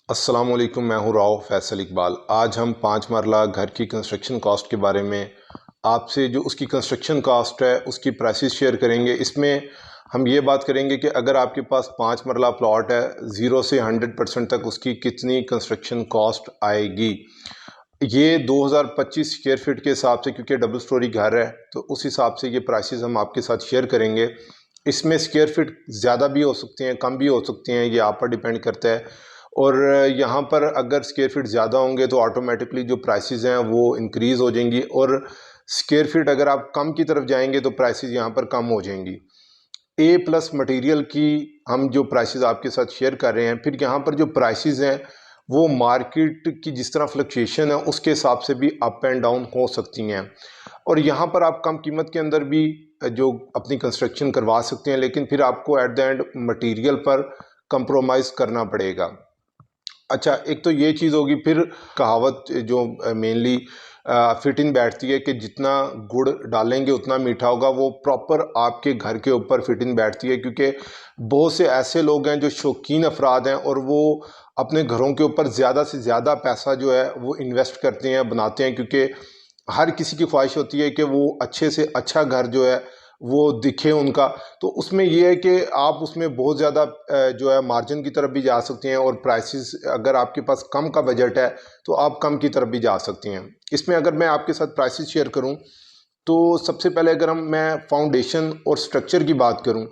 अस्सलाम वालेकुम, मैं हूँ राव फैसल इकबाल। आज हम 5 मरला घर की कंस्ट्रक्शन कॉस्ट के बारे में आपसे जो उसकी कंस्ट्रक्शन कॉस्ट है उसकी प्राइसेस शेयर करेंगे। इसमें हम ये बात करेंगे कि अगर आपके पास 5 मरला प्लॉट है, 0 से 100% तक उसकी कितनी कंस्ट्रक्शन कॉस्ट आएगी। ये 2025 स्क्वायर फीट के हिसाब से, क्योंकि डबल स्टोरी घर है तो उस हिसाब से ये प्राइसेस हम आपके साथ शेयर करेंगे। इसमें स्क्वायर फीट ज़्यादा भी हो सकते हैं, कम भी हो सकते हैं, ये आप पर डिपेंड करता है। और यहाँ पर अगर स्क्वायर फीट ज़्यादा होंगे तो ऑटोमेटिकली जो प्राइसेस हैं वो इंक्रीज़ हो जाएंगी, और स्क्वायर फीट अगर आप कम की तरफ जाएंगे तो प्राइसेस यहाँ पर कम हो जाएंगी। ए प्लस मटेरियल की हम जो प्राइसेस आपके साथ शेयर कर रहे हैं, फिर यहाँ पर जो प्राइसेस हैं वो मार्केट की जिस तरह फ्लक्चुएशन है उसके हिसाब से भी अप एंड डाउन हो सकती हैं। और यहाँ पर आप कम कीमत के अंदर भी जो अपनी कंस्ट्रक्शन करवा सकते हैं, लेकिन फिर आपको एट द एंड मटेरियल पर कंप्रोमाइज़ करना पड़ेगा। अच्छा, एक तो ये चीज़ होगी। फिर कहावत जो मेनली फिट इन बैठती है कि जितना गुड़ डालेंगे उतना मीठा होगा, वो प्रॉपर आपके घर के ऊपर फिट इन बैठती है, क्योंकि बहुत से ऐसे लोग हैं जो शौकीन अफराद हैं और वो अपने घरों के ऊपर ज़्यादा से ज़्यादा पैसा जो है वो इन्वेस्ट करते हैं, बनाते हैं, क्योंकि हर किसी की ख्वाहिश होती है कि वो अच्छे से अच्छा घर जो है वो दिखे उनका। तो उसमें ये है कि आप उसमें बहुत ज़्यादा जो है मार्जिन की तरफ भी जा सकते हैं, और प्राइसेस अगर आपके पास कम का बजट है तो आप कम की तरफ भी जा सकते हैं। इसमें अगर मैं आपके साथ प्राइसेस शेयर करूं तो सबसे पहले अगर मैं फाउंडेशन और स्ट्रक्चर की बात करूं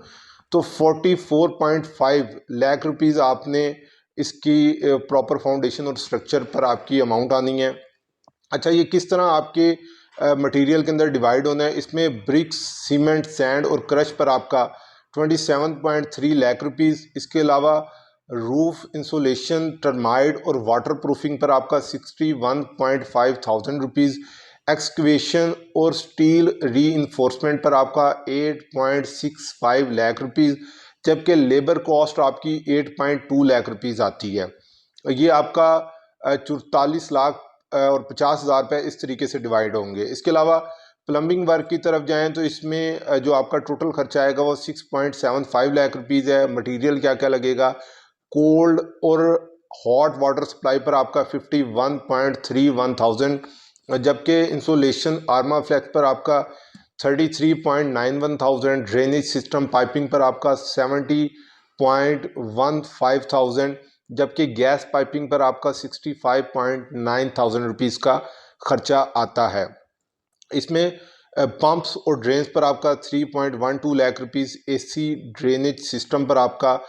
तो 44.5 लाख रुपीज़ आपने इसकी प्रॉपर फाउंडेशन और स्ट्रक्चर पर आपकी अमाउंट आनी है। अच्छा, ये किस तरह आपके मटेरियल के अंदर डिवाइड होना है। इसमें ब्रिक्स, सीमेंट, सैंड और क्रश पर आपका 27.3 लाख रुपीज़। इसके अलावा रूफ इंसुलेशन, टर्माइड और वाटर प्रूफिंग पर आपका 61.5 थाउजेंड रुपीज़। एक्सकवेशन और स्टील री इन्फोर्समेंट पर आपका 8.65 लाख रुपीज़, जबकि लेबर कॉस्ट आपकी 8.2 लाख रुपीज़ आती है। ये आपका 44 लाख और 50,000 रुपये इस तरीके से डिवाइड होंगे। इसके अलावा प्लम्बिंग वर्क की तरफ जाएं तो इसमें जो आपका टोटल खर्चा आएगा वो 6.75 लाख रुपीज़ है। मटेरियल क्या क्या लगेगा, कोल्ड और हॉट वाटर सप्लाई पर आपका 51.31 थाउजेंड, जबकि इंसुलेशन आर्मा फ्लैक्स पर आपका 33.91 थाउजेंड, ड्रेनेज सिस्टम पाइपिंग पर आपका 70.15 थाउजेंड, जबकि गैस पाइपिंग पर आपका 65.9 थाउजेंड रुपीज़ का खर्चा आता है। इसमें पंप्स और ड्रेन्स पर आपका 3.12 lakh rupees, AC drainage system पर आपका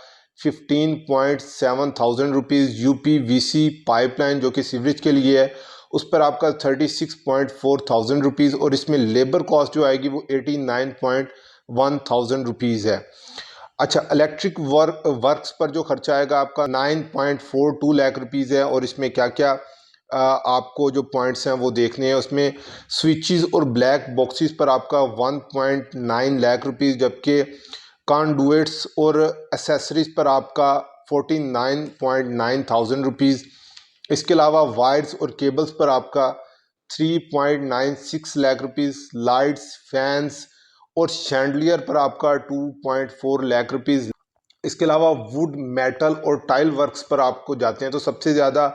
15.7 थाउजेंड रुपीज़, यूपीवीसी पाइपलाइन जो कि सीवरेज के लिए है उस पर आपका 36.4 थाउजेंड रुपीज़, और इसमें लेबर कॉस्ट जो आएगी वो 89.1 थाउजेंड रुपीज़ है। अच्छा, इलेक्ट्रिक वर्क्स पर जो खर्चा आएगा आपका 9.42 लाख रुपीज़ है, और इसमें क्या क्या आपको जो पॉइंट्स हैं वो देखने हैं। उसमें स्विचेस और ब्लैक बॉक्सेस पर आपका 1.9 लाख रुपीज़, जबकि कॉन्डुइट्स और एसेसरीज पर आपका 49.9 थाउजेंड रुपीज़। इसके अलावा वायर्स और केबल्स पर आपका 3.96 लाख रुपीज़, लाइट्स, फैंस और शैंडलियर पर आपका 2.4 लाख रुपीज़। इसके अलावा वुड, मेटल और टाइल वर्क्स पर आपको जाते हैं तो सबसे ज़्यादा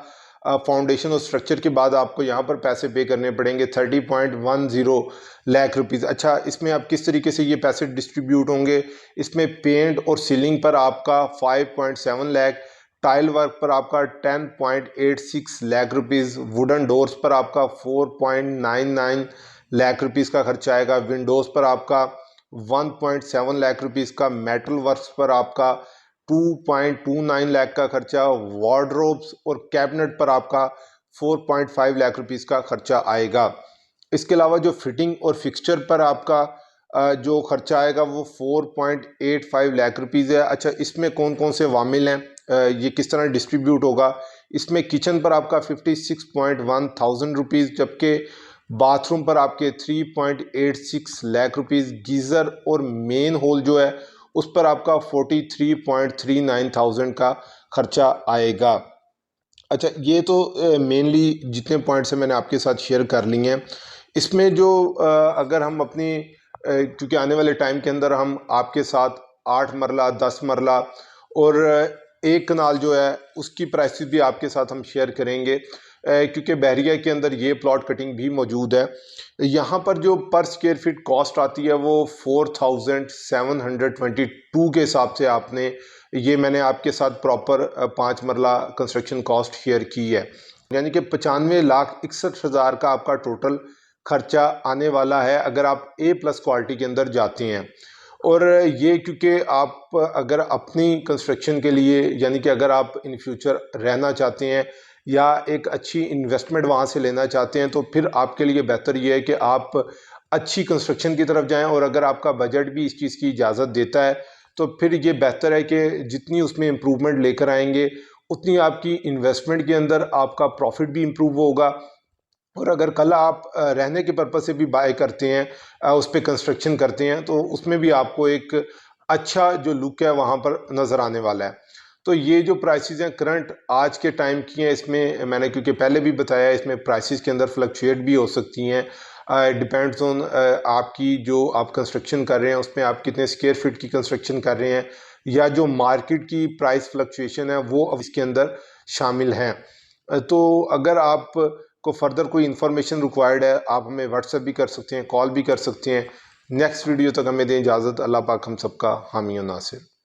फाउंडेशन और स्ट्रक्चर के बाद आपको यहाँ पर पैसे पे करने पड़ेंगे 30.10 लाख रुपीज़। अच्छा, इसमें आप किस तरीके से ये पैसे डिस्ट्रीब्यूट होंगे। इसमें पेंट और सीलिंग पर आपका 5.7 लाख, टाइल वर्क पर आपका 10.86 लाख रुपीज़, वुडन डोर्स पर आपका 4.99 लाख रुपीज़ का खर्चा आएगा, विंडोज़ पर आपका 1.7 लाख रुपीज़ का, मेटल वर्क्स पर आपका 2.29 लाख का खर्चा, वार्डरोब्स और कैबिनेट पर आपका 4.5 लाख रुपीज़ का खर्चा आएगा। इसके अलावा जो फिटिंग और फिक्सचर पर आपका जो खर्चा आएगा वो 4.85 लाख रुपीज़ है। अच्छा, इसमें कौन कौन से वामिल हैं, ये किस तरह डिस्ट्रीब्यूट होगा। इसमें किचन पर आपका 56.1 थाउजेंड रुपीज़, जबकि बाथरूम पर आपके 3.86 लाख रुपीज़, गीज़र और मेन होल जो है उस पर आपका 43.39 थाउजेंड का खर्चा आएगा। अच्छा, ये तो मेनली जितने पॉइंट्स हैं मैंने आपके साथ शेयर कर लिए हैं। इसमें जो अगर हम अपनी क्योंकि आने वाले टाइम के अंदर हम आपके साथ 8 मरला, 10 मरला और एक कनाल जो है उसकी प्राइसेस भी आपके साथ हम शेयर करेंगे, क्योंकि बहरिया के अंदर ये प्लॉट कटिंग भी मौजूद है। यहाँ पर जो पर स्क्वायर फीट कॉस्ट आती है वो 4722 के हिसाब से आपने, ये मैंने आपके साथ प्रॉपर 5 मरला कंस्ट्रक्शन कॉस्ट शेयर की है, यानी कि 95,61,000 का आपका टोटल खर्चा आने वाला है अगर आप ए प्लस क्वालिटी के अंदर जाते हैं। और ये क्योंकि आप अगर अपनी कंस्ट्रक्शन के लिए, यानी कि अगर आप इन फ्यूचर रहना चाहते हैं या एक अच्छी इन्वेस्टमेंट वहाँ से लेना चाहते हैं, तो फिर आपके लिए बेहतर ये है कि आप अच्छी कंस्ट्रक्शन की तरफ जाएं। और अगर आपका बजट भी इस चीज़ की इजाज़त देता है तो फिर ये बेहतर है कि जितनी उसमें इम्प्रूवमेंट लेकर आएंगे उतनी आपकी इन्वेस्टमेंट के अंदर आपका प्रॉफिट भी इम्प्रूव होगा। और अगर कल आप रहने के पर्पज़ से भी बाय करते हैं, उस पर कंस्ट्रक्शन करते हैं, तो उसमें भी आपको एक अच्छा जो लुक है वहाँ पर नज़र आने वाला है। तो ये जो प्राइसेस हैं करंट आज के टाइम की हैं, इसमें मैंने क्योंकि पहले भी बताया, इसमें प्राइसेस के अंदर फ्लक्चुएट भी हो सकती हैं। डिपेंड्स ऑन आपकी जो आप कंस्ट्रक्शन कर रहे हैं उसमें आप कितने स्क्वायर फीट की कंस्ट्रक्शन कर रहे हैं, या जो मार्केट की प्राइस फ्लक्चुएशन है वो अब इसके अंदर शामिल हैं। तो अगर आप को फर्दर कोई इन्फॉर्मेशन रिक्वायर्ड है, आप हमें व्हाट्सएप भी कर सकते हैं, कॉल भी कर सकते हैं। नेक्स्ट वीडियो तक हमें दें इजाज़त। अल्लाह पाक हम सबका हामी और नासिर।